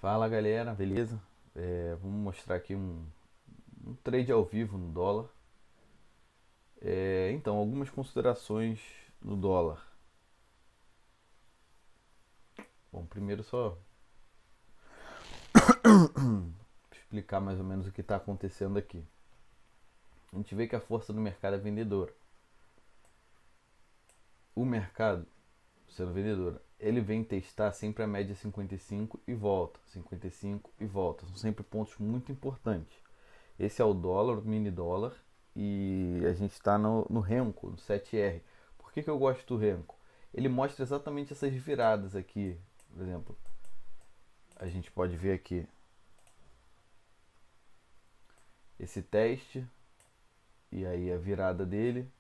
Fala galera, beleza? Vamos mostrar aqui um trade ao vivo no dólar. Então, algumas considerações no dólar. Bom, primeiro só explicar mais ou menos o que está acontecendo aqui. A gente vê que a força do mercado é vendedora. O mercado, sendo vendedora, ele vem testar sempre a média 55 e volta, 55 e volta. São sempre pontos muito importantes. Esse é o dólar, o mini dólar, e a gente está no Renko, no 7R. Por que eu gosto do Renko? Ele mostra exatamente essas viradas aqui. Por exemplo, a gente pode ver aqui esse teste, e aí a virada dele,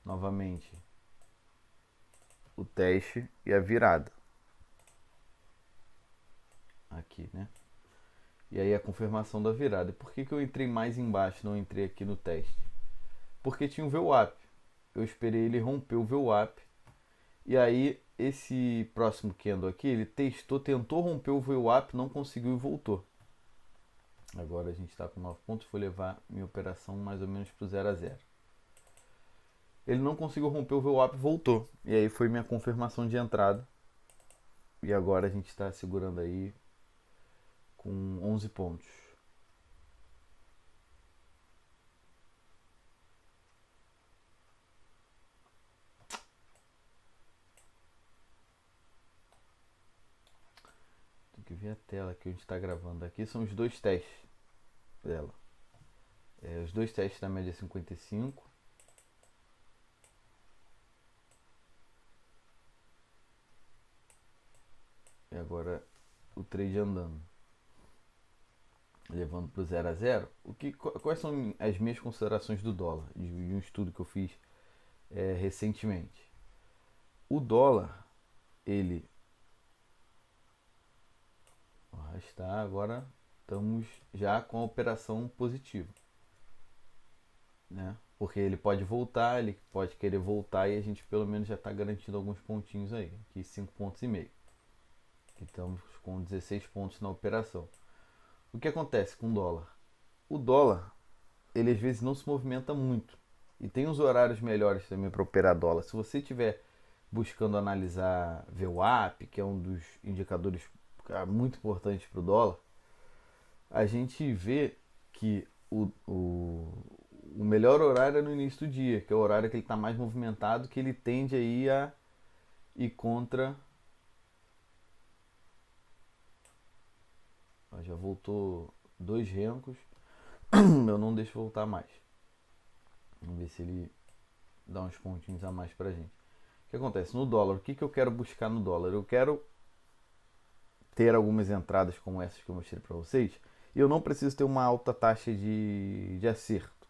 novamente o teste e a virada. Aqui, né? E aí a confirmação da virada. E por que eu entrei mais embaixo, não entrei aqui no teste? Porque tinha um VWAP. Eu esperei ele romper o VWAP. E aí esse próximo candle aqui, ele tentou romper o VWAP, não conseguiu e voltou. Agora a gente está com 9 pontos, vou levar minha operação mais ou menos para o 0 a 0. Ele não conseguiu romper o VWAP, voltou. E aí foi minha confirmação de entrada. E agora a gente está segurando aí com 11 pontos. Tem que ver a tela que a gente está gravando aqui. São os dois testes dela. Os dois testes da média 55. E agora o trade andando. Levando para o 0 a 0. Quais são as minhas considerações do dólar? De um estudo que eu fiz recentemente. O dólar, ele está agora, estamos já com a operação positiva, né? Porque ele pode voltar, ele pode querer voltar e a gente pelo menos já está garantindo alguns pontinhos aí, aqui 5 pontos e meio. Estamos com 16 pontos na operação. O que acontece com o dólar? O dólar, ele às vezes não se movimenta muito. E tem uns horários melhores também para operar dólar. Se você estiver buscando analisar VWAP, que é um dos indicadores muito importantes para o dólar, a gente vê que o melhor horário é no início do dia, que é o horário que ele está mais movimentado, que ele tende aí a ir contra. Ó, já voltou dois rencos. Eu não deixo voltar mais. Vamos ver se ele dá uns pontinhos a mais pra gente. O que acontece? No dólar, o que eu quero buscar no dólar? Eu quero ter algumas entradas como essas que eu mostrei para vocês. E eu não preciso ter uma alta taxa de acerto.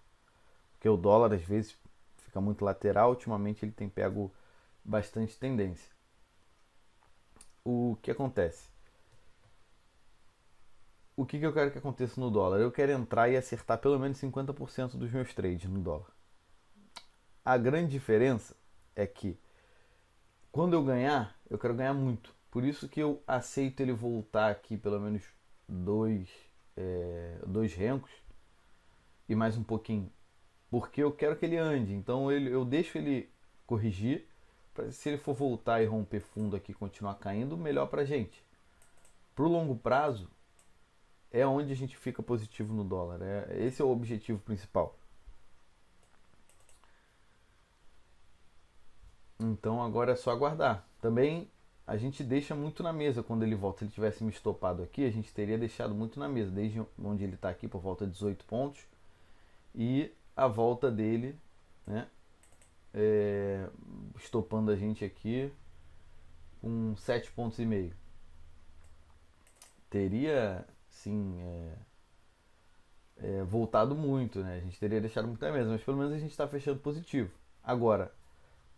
Porque o dólar às vezes fica muito lateral. Ultimamente ele tem pego bastante tendência. O que acontece? O que eu quero que aconteça no dólar? Eu quero entrar e acertar pelo menos 50% dos meus trades no dólar. A grande diferença é que quando eu ganhar, eu quero ganhar muito. Por isso que eu aceito ele voltar aqui pelo menos dois rencos e mais um pouquinho. Porque eu quero que ele ande. Então eu deixo ele corrigir. Se ele for voltar e romper fundo aqui e continuar caindo, melhor pra gente. Pro longo prazo, é onde a gente fica positivo no dólar. Esse é o objetivo principal. Então agora é só aguardar. Também a gente deixa muito na mesa quando ele volta. Se ele tivesse me estopado aqui, a gente teria deixado muito na mesa, desde onde ele está aqui por volta de 18 pontos e a volta dele, né, estopando a gente aqui com 7 pontos e meio. Teria sim voltado muito, né? A gente teria deixado muito na mesa, mas pelo menos a gente está fechando positivo. Agora,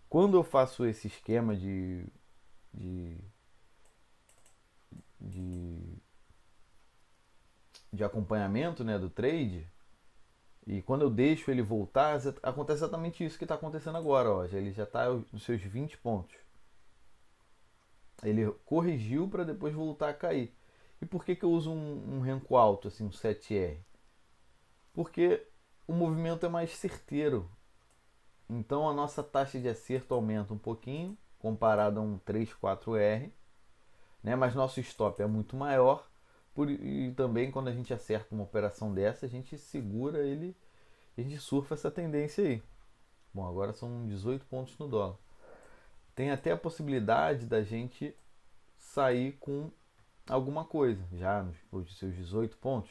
quando eu faço esse esquema de, de, de acompanhamento, né, do trade, e quando eu deixo ele voltar, acontece exatamente isso que está acontecendo agora. Ó. Ele já está nos seus 20 pontos. Ele corrigiu para depois voltar a cair. E por que eu uso um renco alto, assim, um 7R? Porque o movimento é mais certeiro. Então a nossa taxa de acerto aumenta um pouquinho, comparado a um 3, 4R, né? Mas nosso stop é muito maior. E também quando a gente acerta uma operação dessa, a gente segura ele e a gente surfa essa tendência aí. Bom, agora são 18 pontos no dólar. Tem até a possibilidade da gente sair com alguma coisa, já nos seus 18 pontos.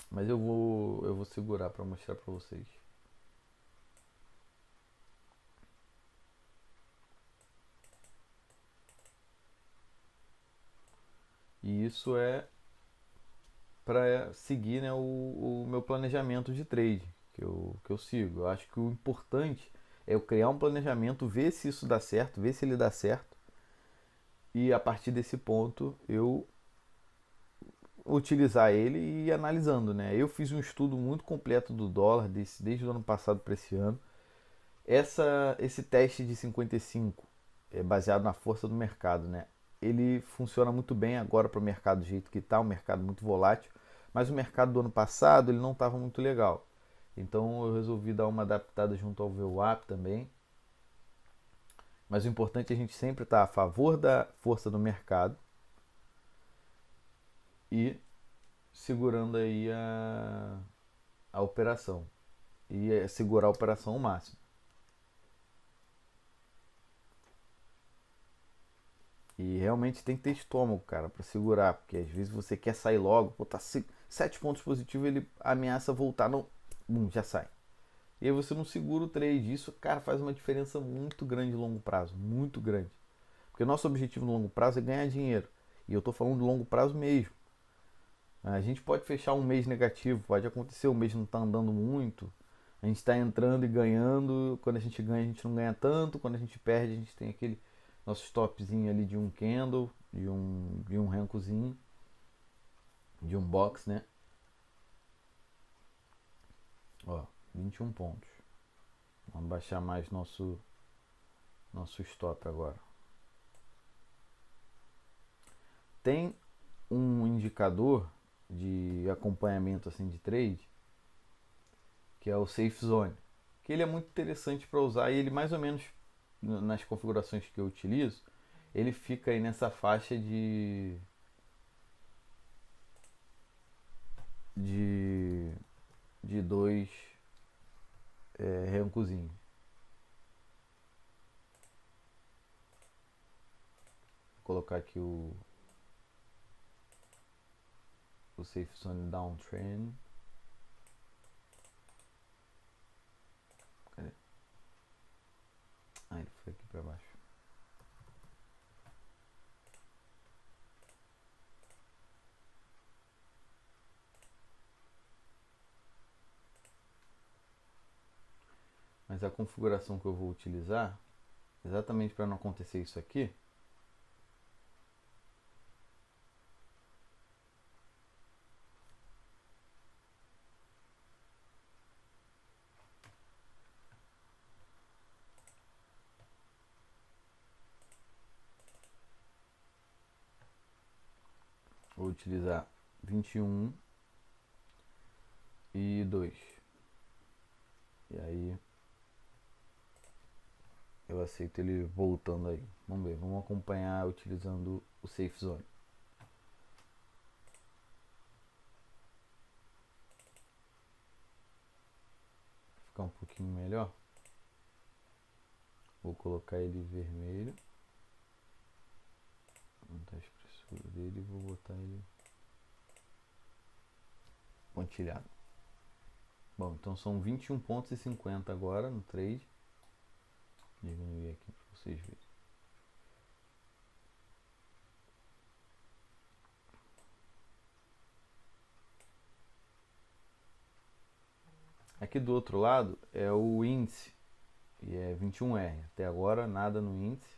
Mas eu vou segurar para mostrar para vocês. E isso é para seguir, né, o meu planejamento de trade que eu sigo. Eu acho que o importante é eu criar um planejamento, ver se isso dá certo, ver se ele dá certo. E a partir desse ponto eu utilizar ele e ir analisando, né? Eu fiz um estudo muito completo do dólar desde o ano passado para esse ano. Esse teste de 55 é baseado na força do mercado, né? Ele funciona muito bem agora para o mercado do jeito que está, um mercado muito volátil, mas o mercado do ano passado ele não estava muito legal. Então eu resolvi dar uma adaptada junto ao VWAP também. Mas o importante é a gente sempre estar a favor da força do mercado e segurando aí a operação. E segurar a operação ao máximo. E realmente tem que ter estômago, cara, para segurar, porque às vezes você quer sair logo, pô, tá 7 pontos positivos, ele ameaça voltar, não, já sai. E aí você não segura o trade. Isso, cara, faz uma diferença muito grande no longo prazo, muito grande. Porque o nosso objetivo no longo prazo é ganhar dinheiro. E eu tô falando de longo prazo mesmo. A gente pode fechar um mês negativo, pode acontecer, o mês não tá andando muito. A gente está entrando e ganhando. Quando a gente ganha, a gente não ganha tanto. Quando a gente perde, a gente tem aquele nosso stopzinho ali de um candle, de um rencozinho, de um box, né? Ó, 21 pontos. Vamos baixar mais nosso stop agora. Tem um indicador de acompanhamento assim de trade, que é o Safe Zone, que ele é muito interessante para usar e ele mais ou menos nas configurações que eu utilizo, ele fica aí nessa faixa de dois rencozinhos. Vou colocar aqui o Safe Zone Downtrend. Cadê? Ah, ele foi aqui para baixo. Mas a configuração que eu vou utilizar, exatamente para não acontecer isso aqui, vou utilizar 21 e 2. E aí eu aceito ele voltando aí. Vamos ver, vamos acompanhar utilizando o Safe Zone. Ficar um pouquinho melhor. Vou colocar ele vermelho. Vou aumentar a espessura dele e vou botar ele pontilhado. Bom, então são 21 pontos e 50 agora no trade. Diminuir aqui para vocês verem. Aqui do outro lado é o índice, e é 21R. Até agora nada no índice.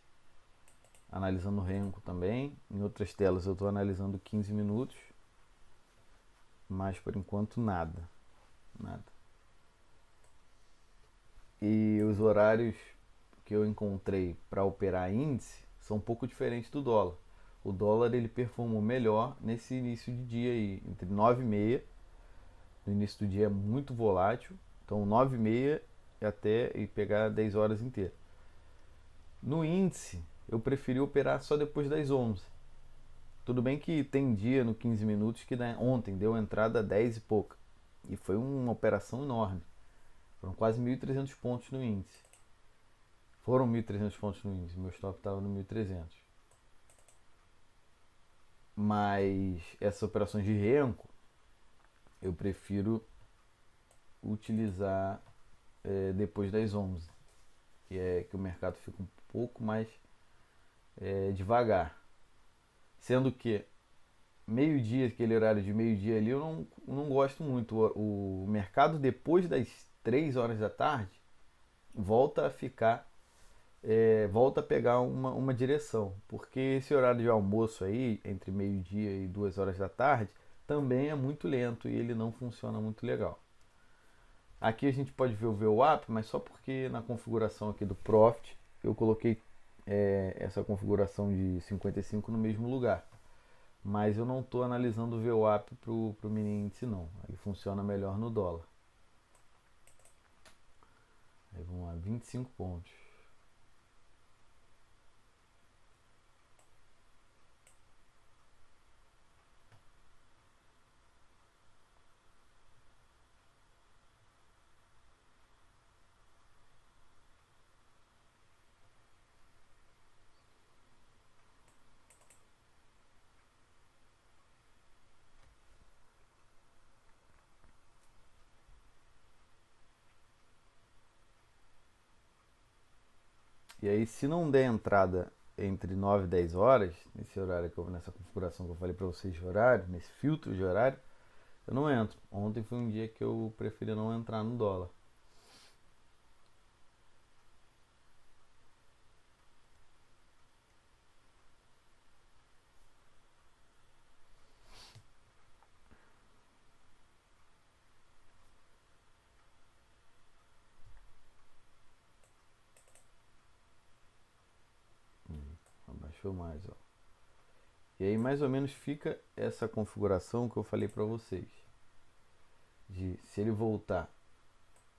Analisando o renco também. Em outras telas eu estou analisando 15 minutos. Mas por enquanto nada. Nada. E os horários que eu encontrei para operar índice são um pouco diferentes do dólar. o dólar ele performou melhor nesse início de dia aí, entre 9h30, no início do dia é muito volátil, então 9h30 e pegar 10 horas inteiras. No índice, eu preferi operar só depois das 11. Tudo bem que tem dia no 15 minutos que ontem deu entrada a 10 e pouca. E foi uma operação enorme. Foram quase 1.300 pontos no índice. Foram 1.300 pontos no índice. Meu stop estava no 1.300. Mas essas operações de renko, eu prefiro utilizar depois das 11. Que é que o mercado fica um pouco mais devagar. Sendo que meio-dia, aquele horário de meio-dia ali, eu não gosto muito. O mercado depois das 3 horas da tarde volta a ficar, volta a pegar uma direção. Porque esse horário de almoço aí, entre meio-dia e 2 horas da tarde, também é muito lento e ele não funciona muito legal. Aqui a gente pode ver o VWAP, mas só porque na configuração aqui do Profit eu coloquei essa configuração de 55 no mesmo lugar. Mas eu não estou analisando o VWAP para o mini índice não. Ele funciona melhor no dólar. Aí vamos lá, 25 pontos. E aí, se não der entrada entre 9 e 10 horas, nesse horário nessa configuração que eu falei para vocês de horário, nesse filtro de horário, eu não entro. Ontem foi um dia que eu preferi não entrar no dólar. Abaixou mais, ó. E aí mais ou menos fica essa configuração que eu falei para vocês. De se ele voltar,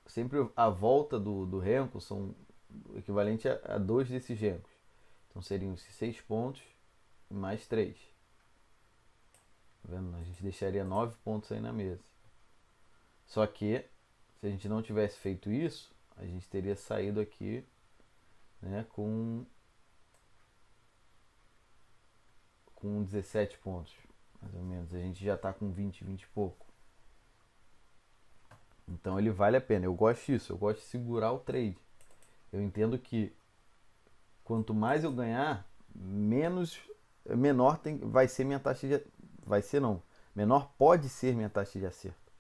sempre a volta do renko são equivalente a 2 desses renkos. Então seriam esses 6 pontos mais 3. Tá vendo? A gente deixaria 9 pontos aí na mesa. Só que se a gente não tivesse feito isso, a gente teria saído aqui, né, com 17 pontos, mais ou menos. A gente já está com 20 e pouco. Então ele vale a pena. Eu gosto disso, eu gosto de segurar o trade. Eu entendo que quanto mais eu ganhar, menor vai ser minha taxa de... Vai ser não. Menor pode ser minha taxa de acerto.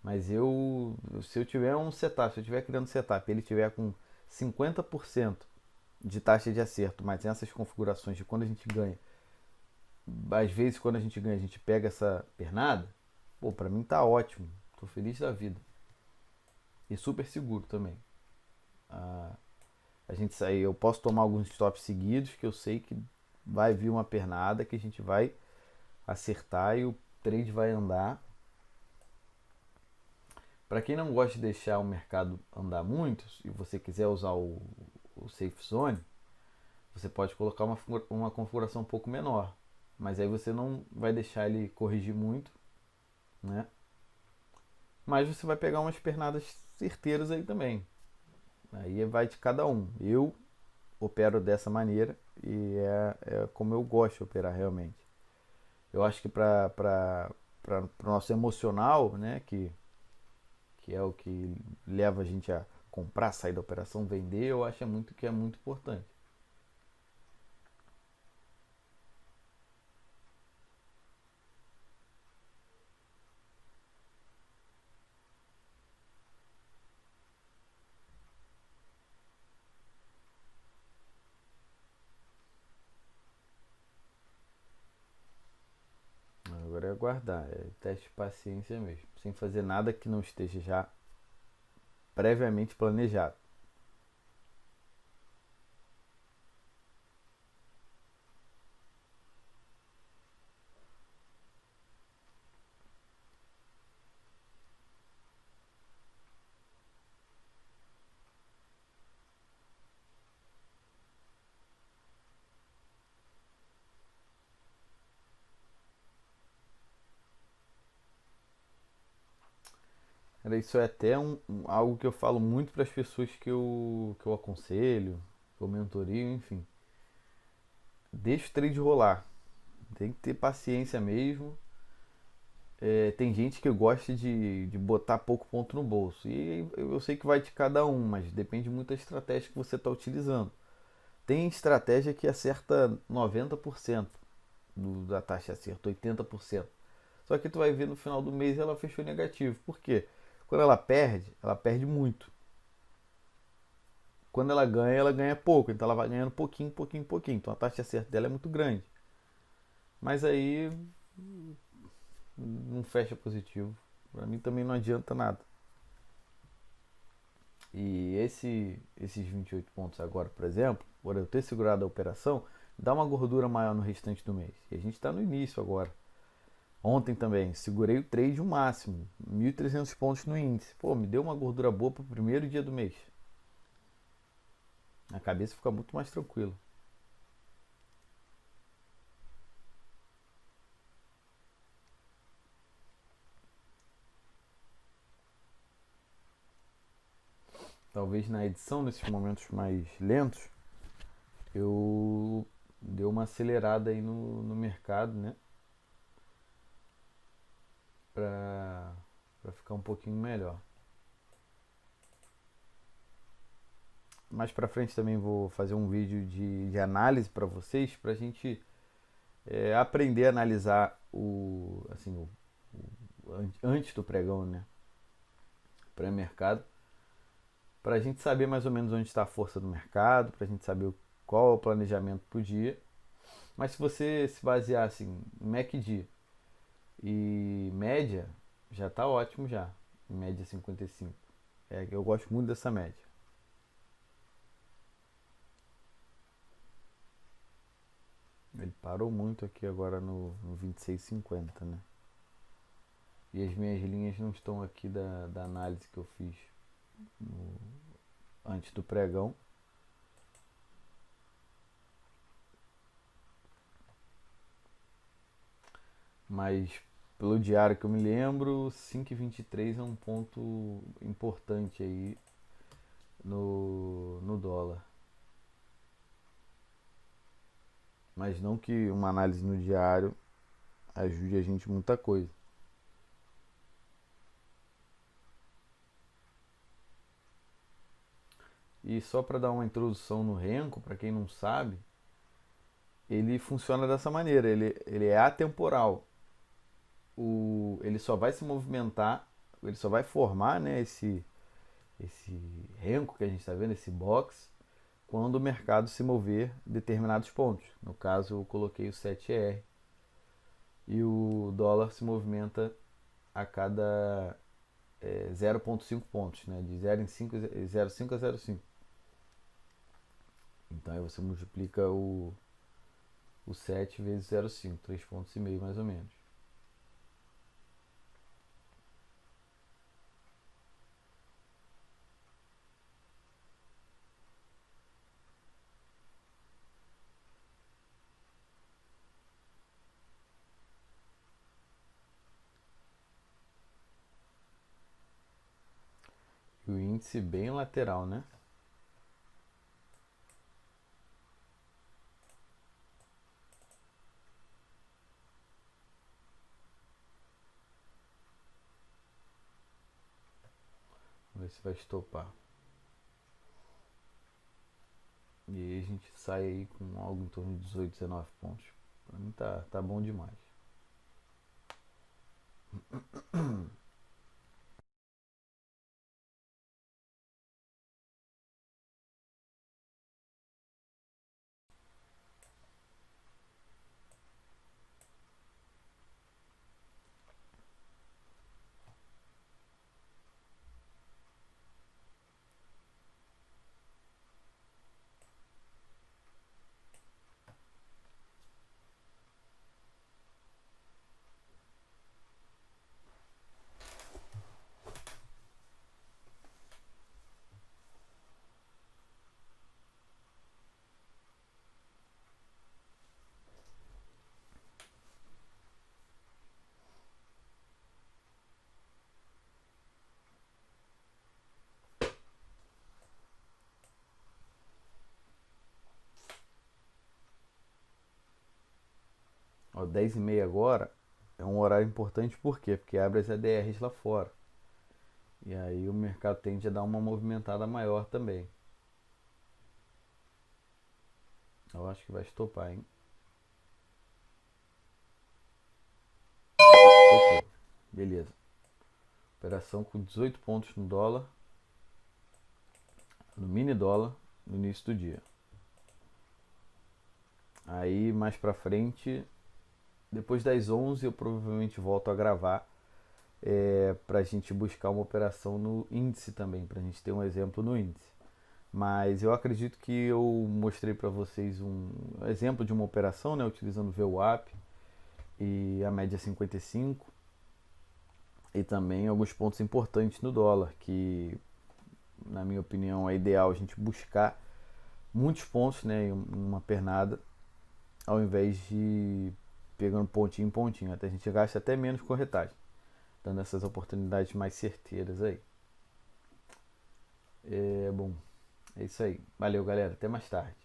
Mas se eu tiver um setup, se eu estiver criando setup, ele tiver com 50% de taxa de acerto, mas essas configurações de quando a gente ganha, às vezes quando a gente ganha, a gente pega essa pernada, pô, pra mim tá ótimo, tô feliz da vida. E super seguro também. A gente sair, eu posso tomar alguns stops seguidos que eu sei que vai vir uma pernada que a gente vai acertar e o trade vai andar. Para quem não gosta de deixar o mercado andar muito, e você quiser usar o Safe Zone, você pode colocar uma configuração um pouco menor. Mas aí você não vai deixar ele corrigir muito, né? Mas você vai pegar umas pernadas certeiras aí também. Aí vai de cada um. Eu opero dessa maneira e é como eu gosto de operar realmente. Eu acho que para o nosso emocional, né, que é o que leva a gente a comprar, sair da operação, vender, eu acho que é muito importante. Agora é aguardar, é teste de paciência mesmo, sem fazer nada que não esteja já previamente planejado. isso é até algo que eu falo muito para as pessoas que eu aconselho, que eu mentorio, enfim. Deixa o trade rolar. Tem que ter paciência mesmo. Tem gente que gosta de botar pouco ponto no bolso. E eu sei que vai de cada um, mas depende muito da estratégia que você está utilizando. Tem estratégia que acerta 90% da taxa de acerto, 80%. Só que tu vai ver no final do mês ela fechou negativo. Por quê? Quando ela perde muito. Quando ela ganha pouco. Então ela vai ganhando pouquinho, pouquinho, pouquinho. Então a taxa de acerto dela é muito grande. Mas aí não fecha positivo. Para mim também não adianta nada. E esses 28 pontos agora, por exemplo, por eu ter segurado a operação, dá uma gordura maior no restante do mês. E a gente está no início agora. Ontem também, segurei o trade o máximo, 1.300 pontos no índice. Pô, me deu uma gordura boa para o primeiro dia do mês. A cabeça fica muito mais tranquila. Talvez na edição, nesses momentos mais lentos, eu dei uma acelerada aí no mercado, né? Pra ficar um pouquinho melhor. Mais pra frente também vou fazer um vídeo de análise para vocês, pra gente aprender a analisar antes do pregão, né? Pré-mercado, para a gente saber mais ou menos onde está a força do mercado, para a gente saber qual é o planejamento para o dia. Mas se você se basear assim, em MACD e média, já está ótimo já. Em média 55. Eu gosto muito dessa média. Ele parou muito aqui agora no 26,50, né? E as minhas linhas não estão aqui da análise que eu fiz antes do pregão. Mas pelo diário que eu me lembro, 5,23 é um ponto importante aí no dólar. Mas não que uma análise no diário ajude a gente muita coisa. E só para dar uma introdução no Renko, para quem não sabe, ele funciona dessa maneira, ele é atemporal. Ele só vai se movimentar, ele só vai formar, né, esse Renko que a gente está vendo, esse box, quando o mercado se mover determinados pontos. No caso, eu coloquei o 7R. E o dólar se movimenta a cada 0,5 pontos, né? De 0,5 a 0,5. Então aí você multiplica o 7 vezes 0,5, 3,5 pontos mais ou menos. E o índice bem lateral, né? Vamos ver se vai estopar. E aí a gente sai aí com algo em torno de 18, 19 pontos. Pra mim tá bom demais. Ó, 10h30 agora é um horário importante, por quê? Porque abre as ADRs lá fora. E aí o mercado tende a dar uma movimentada maior também. Eu acho que vai estopar, hein? Estopou. Beleza. Operação com 18 pontos no dólar, no mini dólar, no início do dia. Aí mais pra frente, depois das 11 eu provavelmente volto a gravar pra gente buscar uma operação no índice também, pra gente ter um exemplo no índice. Mas eu acredito que eu mostrei para vocês um exemplo de uma operação, né, utilizando o VWAP e a média 55 e também alguns pontos importantes no dólar, que na minha opinião é ideal a gente buscar muitos pontos, né, em uma pernada, ao invés de pegando pontinho em pontinho, até a gente gasta até menos corretagem, dando essas oportunidades mais certeiras aí. Bom, é isso aí. Valeu, galera. Até mais tarde.